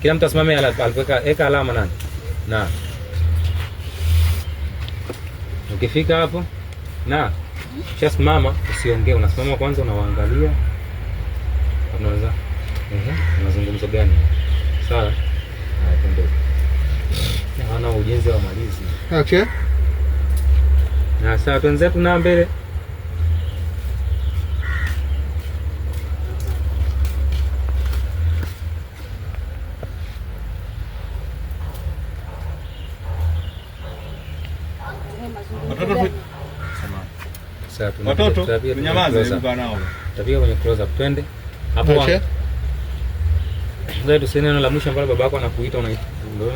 Kila mtu asimame alipoweka eka alama nani? Na. Ukifika hapo na simama, usiongee, unasimama kwanza unawaangalia. Unaweza unazungumza gani? Sawa? Twende. Naona ujenzi wa malizi. Okay. Na sasa twenzetu na mbele. Watoto nyamaza nao. Tabia kwenye close up twende. Hapo. Okay. Ndio tuseme neno la mwisho ambalo babako anakuita unaita. Ndio.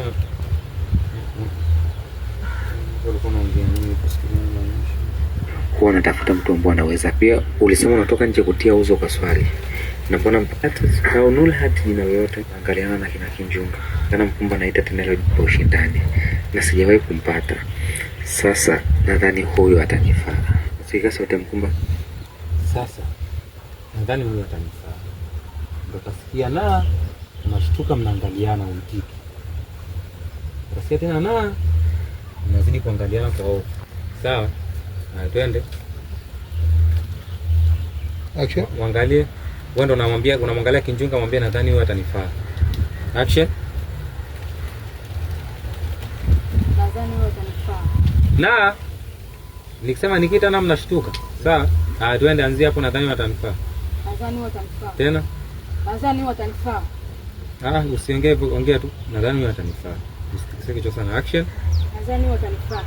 Huwa natafuta mtu ambaye anaweza. Pia ulisema unatoka nje kutia uzo kwa swali. Na mbona mpata au nula hati jina lolote angaliana na kina Kinjunga. Kana mkumba naita tena leo kwa ushindani. Na sijawahi kumpata. Sasa nadhani huyo atanifaa. Sika sote mkumba. Sasa nadhani huyo atanifaa. Ndio kasikia na unashtuka mnaangaliana umtiki. Kasikia tena na unazidi kuangaliana kwa hofu. Sawa? Na twende. Okay. Muangalie. Wewe ndo unamwangalia Kinjunga, mwambie nadhani huyo atanifaa. Action. Nadhani huyo atanifaa. Na nikisema nikita na mnashtuka. Sawa? Twende anzia hapo, nadhani watanifaa. Nadhani watanifaa. Tena? Nadhani watanifaa. Usiongee, ongea tu. Nadhani watanifaa. Usitikise kichwa sana. Action. Nadhani watanifaa.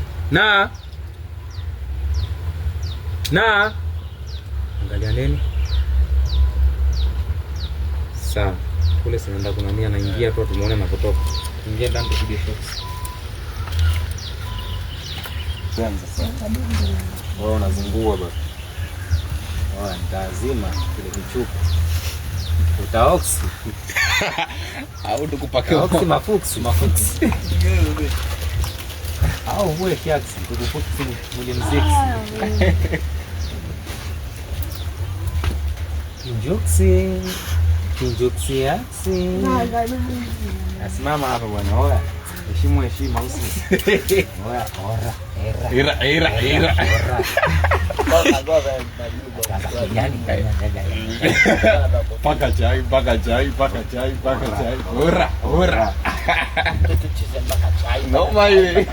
Na angalia nini? Sawa. Kule sinaenda kuna nia anaingia tu tumuone anapotoka. Ingia ndani tupige shots. Kwanza sasa. Wao unazungua baba. Nitazima kile kichupa. Utaoksi. Au tukupake oksi mafuksi. Au wewe kiasi tukufuki mwili mziki. Kinjoksi aksi. Asimama hapa bwana. Oya. Heshima usi. Oya, era. Paka chai. Ora. Noma ile.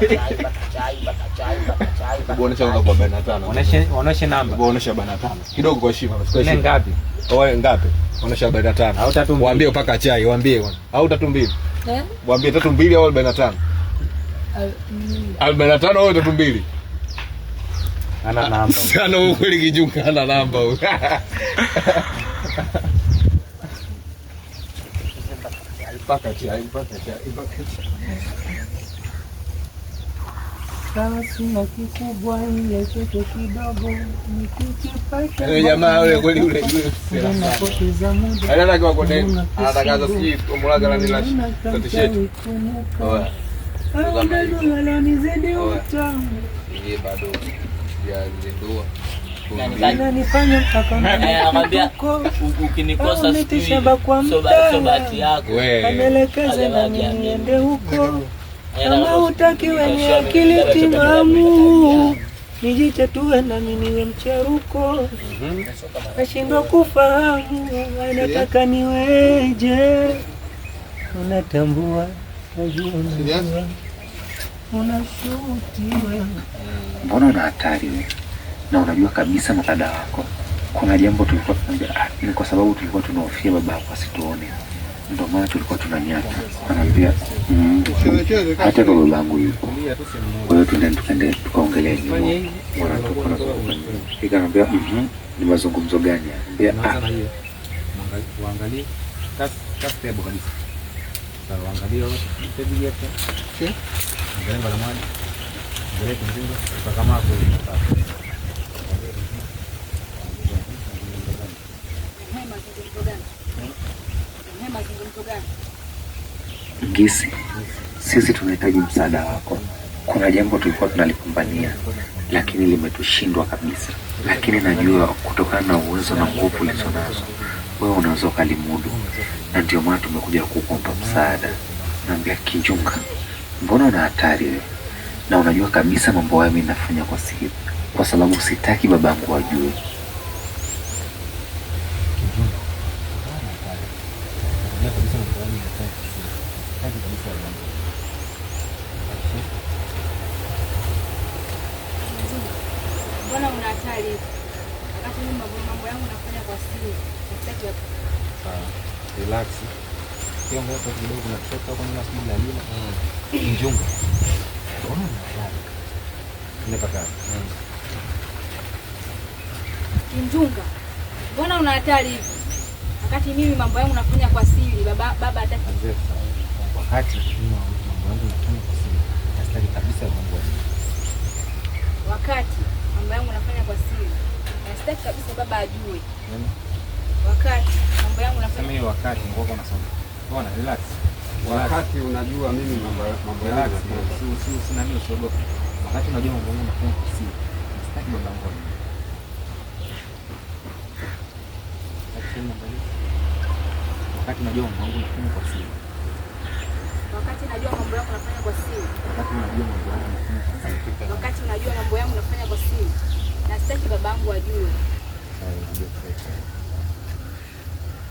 Kuonesha kwa 45. Oneshe namba. Kuonesha 45. Kidogo kwa heshima. Ni ngapi? Oe ngapi? Onesha 45. Au 3. Waambie paka chai, waambie bwana. Au 3. Waambie 3 au 45. 45 au 3. Ana namba. Sana ukweli Kinjunga ana namba huyo. Paka chai. Sina kikubwa ile chocho kidogo nikikipata. Yule jamaa yule kweli yule. Anataka kwa kone. Anataka sisi kumulaga na nila t-shirt. Oa. Ndio nizidi utamu. Yeye bado ya zindua. Na nifanye mpaka anakuambia ukinikosa sisi sobati yako. Amelekeza na niende huko. Kama utaki wenye akili timamu, nijitetue na mimi niwe mcharuko. Nashindwa kufahamu, anataka niweje. Unatambua, najua unashuti wewe. Mbona una hatari wewe? Na unajua kabisa na dada wako. Kuna jambo tulikuwa tunajua, ni kwa sababu tulikuwa tunahofia babako asituone. Ndio maana tulikuwa tunanyata. Anambia hata kwa babangu yuko. Kwa hiyo tuende tukaongelea hivi. Fika anambia ni mazungumzo gani? Anambia Uangalie kasi tebo kabisa. Sasa uangalie wote. Tebo yetu. Angalia bana mwana. Angalia Kinjunga kama hapo. Ngisi, sisi tunahitaji msaada wako. Kuna jambo tulikuwa tunalipambania, lakini limetushindwa kabisa. Lakini najua kutokana na uwezo na nguvu ulizonazo, wewe unaweza ukalimudu, na ndio maana tumekuja kukuomba msaada. Naambia Kinjunga, mbona una hatari wewe, na unajua kabisa mambo hayo mimi nafanya kwa siri, kwa sababu sitaki babangu ajue. Mbona una hatari? Wakati mimi mambo yangu nafanya kwa siri. Sitaki. Sawa. Relax. Sio mbona kwa kidogo kuna kutoka kwa nini asimu la lina. Kinjunga. Mbona una hatari? Nimepata. Kinjunga. Mbona una hatari? Wakati mimi mambo yangu nafanya kwa siri. Baba hataki. Wakati mimi mambo yangu nafanya kwa siri. Sitaki kabisa mambo yangu. Wakati mambo yangu nafanya kwa siri. Na sitaki kabisa baba ajue. Wakati mambo yangu nafanya. Sema wakati ngoko unasoma. Bwana relax. Wakati unajua mimi mambo yangu si nani usiogope. Wakati unajua mambo yangu nafanya kwa siri. Sitaki baba yangu. Wakati unajua mambo yangu nafanya kwa siri. Wakati najua mambo yangu nafanya kwa siri. Wakati unajua mambo yangu nafanya kwa siri. Wakati najua mambo yangu nafanya kwa siri. Na sitaki babangu ajue.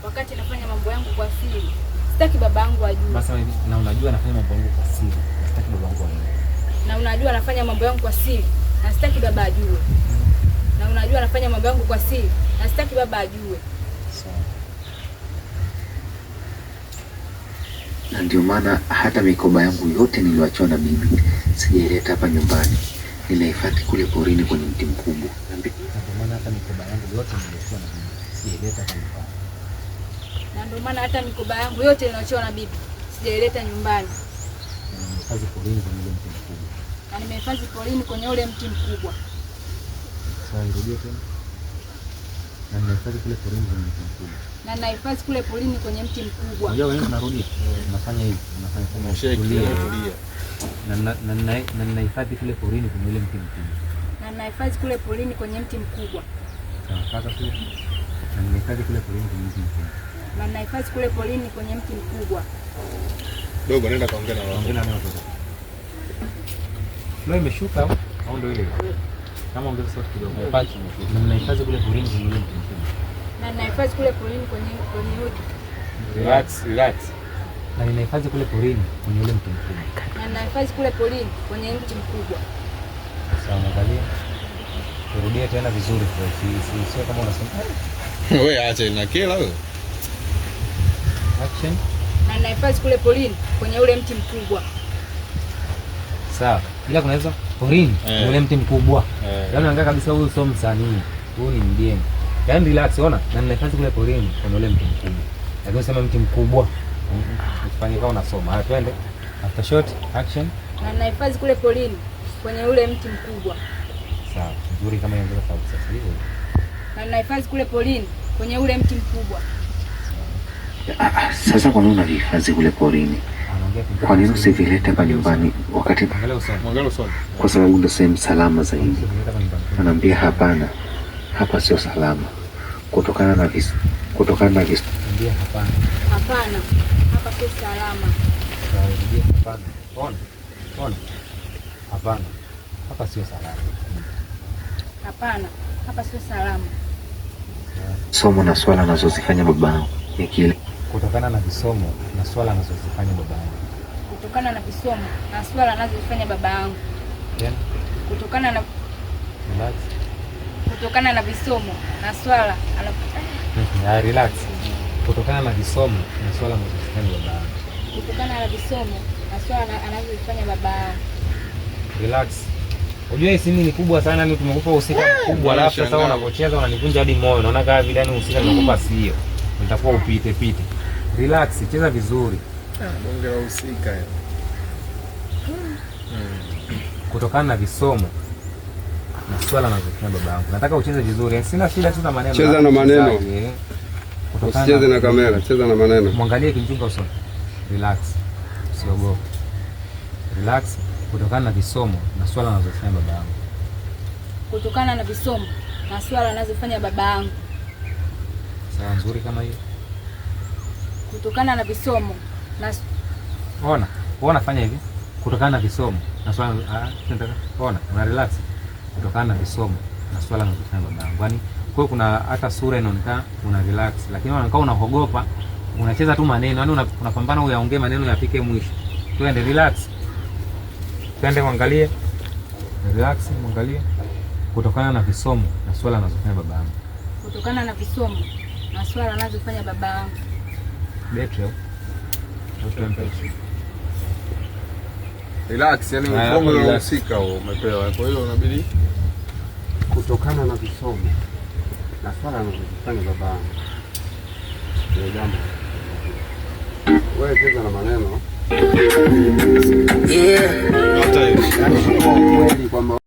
Wakati nafanya mambo yangu kwa siri. Sitaki babangu ajue. Basi na unajua nafanya mambo yangu kwa siri. Sitaki babangu ajue. Na unajua nafanya mambo yangu kwa siri. Na sitaki baba ajue. Na unajua nafanya mambo yangu kwa siri. Na sitaki baba ajue. Sawa. Na ndio maana hata mikoba yangu yote niliwachiwa na bibi sijaileta hapa nyumbani, ninahifadhi kule porini kwenye mti mkubwa. Ndio maana hata mikoba yangu yote niliwachiwa na bibi sijaileta hapa nyumbani. Na ndio maana hata mikoba yangu yote niliwachiwa na bibi sijaileta nyumbani. Nimehifadhi porini kwenye ule mti mkubwa. Na nimehifadhi porini kwenye ule mti mkubwa. Sawa, nirudie tena. Na nimehifadhi kule porini kwenye mti mkubwa. Na nahifadhi kule porini kwenye mti mkubwa. Unajua wewe unarudia. Unafanya hivi, unafanya kama tulia. Na ninahifadhi kule porini kwenye ule mti mkubwa. Na nahifadhi kule porini kwenye mti mkubwa. Sawa, kaka tu. Na ninahifadhi kule porini kwenye mti mkubwa. Na nahifadhi kule porini kwenye mti mkubwa. Dogo nenda kaongea na wao. Ongea na wao. Leo imeshuka au ndio ile? Kama ongeza sauti kidogo. Na ninahifadhi kule porini kwenye ule mti mkubwa. Na nahifadhi kule porini kwenye mti. Relax. Na ninahifadhi kule porini kwenye ule mti mkubwa. Na nahifadhi kule porini kwenye mti mkubwa. Sawa, angalia. Turudie tena vizuri kwa sio kama unasema. Wewe acha inakela wewe. Action. Na nahifadhi kule porini kwenye ule mti mkubwa. Sawa. Ila kunaweza porini kwenye ule mti mkubwa. Yaani unaangalia kabisa huyu sio msanii. Huyu ni mgeni. Yaani relax, ona. Na ninahifadhi kule porini kwenye ule mti mkubwa. Lakini sema mti mkubwa. Usifanye kama unasoma. Haya, twende. After shot, action. Na nahifadhi kule porini kwenye ule mti mkubwa. Sawa. Nzuri kama inaongeza sauti sasa hivi. Na nahifadhi kule porini kwenye ule mti mkubwa. Sasa kwa nini unavihifadhi kule porini? Kwa nini usivilete hapa nyumbani wakati? Angalia usoni. Kwa sababu ndio sehemu salama zaidi. Anaambia hapana, hapa sio salama. Kutokana na Ndio hapana. Hapana. Hapa sio salama. Sawa, ndio hapana. Ona. Hapana. Hapa sio salama. Hapana. Hapa sio salama. somo na swala anazozifanya babangu ni kile. Kutokana na visomo na swala anazozifanya babangu. Kutokana na visomo na swala anazozifanya babangu. Kutokana na visomo na swala relax. Kutokana na visomo na swala anazozifanya babangu. Kutokana na visomo na swala anazozifanya babangu. Relax. Unajua hii simu ni kubwa sana, ni tumekupa usika mkubwa, alafu sasa unapocheza unanikunja hadi moyo. Unaona kama vile yani usika nimekupa sio. Nitakuwa upite. Relax, cheza vizuri. Bonge la usika. Kutokana na visomo na swala anazofanya babangu. Nataka ucheze vizuri. Sina shida tu na maneno. Cheza na maneno. Usicheze na kamera, cheza na maneno. Mwangalie Kinjunga usoni. Relax. Usiogope. Relax. Kutokana na visomo na swala anazofanya babangu. Kutokana na visomo na swala anazofanya babangu. Sawa, nzuri kama hiyo. Kutokana na visomo na ona fanya hivi. Kutokana na visomo na swala una relax. Kutokana na visomo na swala unazofanya babangu. Yaani kwa hiyo kuna hata sura inaonekana una relax, lakini unaonekana unaogopa, unacheza tu maneno. Yaani unapambana uyaongee maneno yafike mwisho. Twende relax. Twende muangalie. Relax, muangalie. Kutokana na visomo na swala anazofanya babangu. Kutokana na visomo na swala anazofanya babangu. Betro. Relax, yani mfungo unahusika umepewa. Kwa hiyo unabidi kutokana na visomo na swala anazofanya babangu. Ndio jambo. Wewe cheza na maneno. Hata hiyo. Yaani kwa kweli kwamba